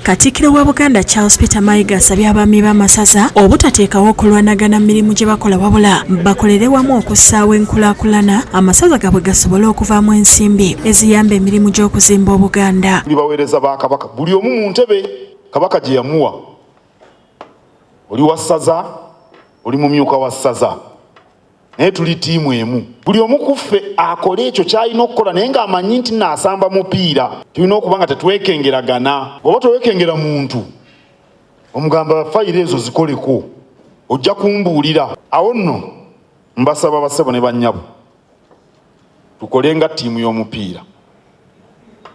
Kattikkiro wa Buganda Charles Peter Mayiga asabye abaami b'amasaza obutateekawo okulwanagana mirimu gye bakola wabula bakolere wamu okussaawo enkulaakulana amasaza gabwe gasobole okuvaamu ensimbi eziyamba emirimu gy'okuzimba Obuganda. Buli baweereza ba Kabaka buli omu mu ntebe Kabaka gye yamuwa. Oli wa ssaza, oli mumyuka wa ssaza. Naye tuli tiimu emu. Buli omu ku ffe akole ekyo ky'alina okukola naye ng'amanyi nti naasamba mupiira. Tulina okuba nga tetwekengeragana. Bw'oba tewekengera muntu omugamba fayiro ezo zikoleko ojja kumbuulira. Awo nno mbasaba bassebo ne bannyabo tukole nga ttiimu y'omupiira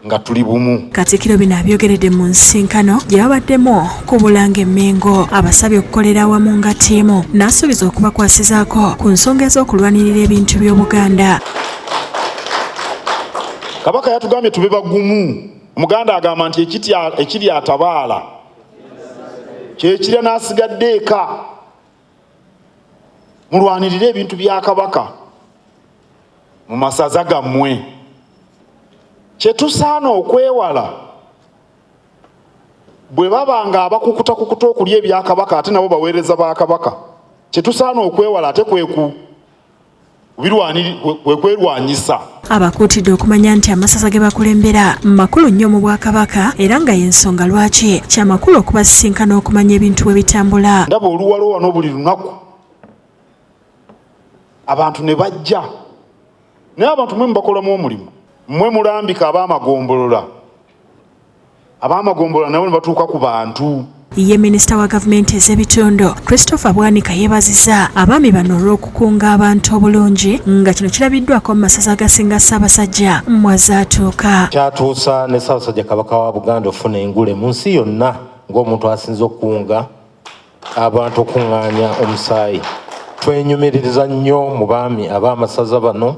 nga tuli bumu. Kattikkiro bino abyogeredde mu nsinkano gye babaddemu kubulanga emmengo abasabye okukolera awamu nga ttiimu n'asuubiza okubakwasizaako ku nsonga ez'okulwanirira ebintu by'Obuganda. Kabaka yatugambye tube bagumu. Omuganda agamba nti ekiri atabaala kyekira n'asigadde eka. Mulwanirire ebintu bya Kabaka mu masaza gammwe. Kyetusaana okwewala bwe babanga abakukuta okulya ebya Kabaka ate nabo baweereza ba Kabaka. Kyetusaana okwewala ate kwerwanyisa. Abakuutidde okumanya nti amasaza ge bakulembera makulu nnyo mu Bwakabaka era nga y'ensonga lwaki kyamakulu okubasisinkana okumanya ebintu bwe bitambula. Ndaba oluwalo wano buli lunaku abantu ne bajja naye abantu mwe mubakolamu omulimu. Mmwe mulambika abaamagombolola nabo ne batuuka ku bantu. Ye minisita wa gavumenti ez'ebitundu Christopher Bwanika yeebazizza abaami bano olw'okukunga abantu obulungi nga kino kirabiddwako mu masaza agasinga Ssaabasajja mwazaatuuka. Kyatuusa ne Ssaabasajja Kabaka wa Buganda ofuna engule mu nsi yonna ng'omuntu asinze okukunga abantu okuŋŋaanya omusaayi. Twenyumiririza nnyo mu baami ab'amasaza bano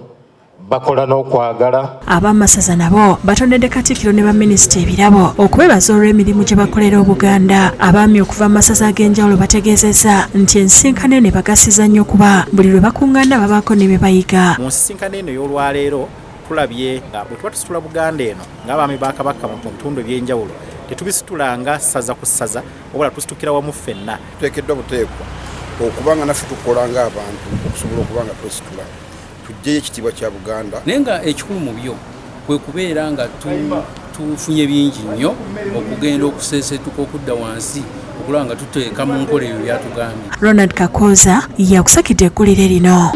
bakola n'okwagala. abaMasaza nabo batondedde Kattikkiro ne baminisita ebirabo okwebaza olw'emirimu gye bakolera Obuganda. Abaami okuva mu masaza ag'enjawulo bategeezezza nti ensinkano eno ebagasiza nnyo kuba buli lwe bakuŋŋaana babaako ne bye bayiga. Mu nsinkano eno ey'olwaleero tulabye nga bwe tuba tusitula Buganda eno ng'abaami ba Kabaka mu bitundu eby'enjawulo tetubisitulanga ssaza ku ssaza wabula tusitukira wamu ffenna. Tuteekeddwa buteekwa okuba nga naffe tukola ng'abantu okusobola okuba nga twesitula tujjeyo ekitiibwa kya Buganda. Naye nga ekikulu mu byo kwe kubeera nga tufunye bingi nnyo okugenda okuseesetuka okudda wansi okulaba nga tuteeka mu nkola eyo byatugambye. Ronald Kakooza yakusakidde eggulire lino.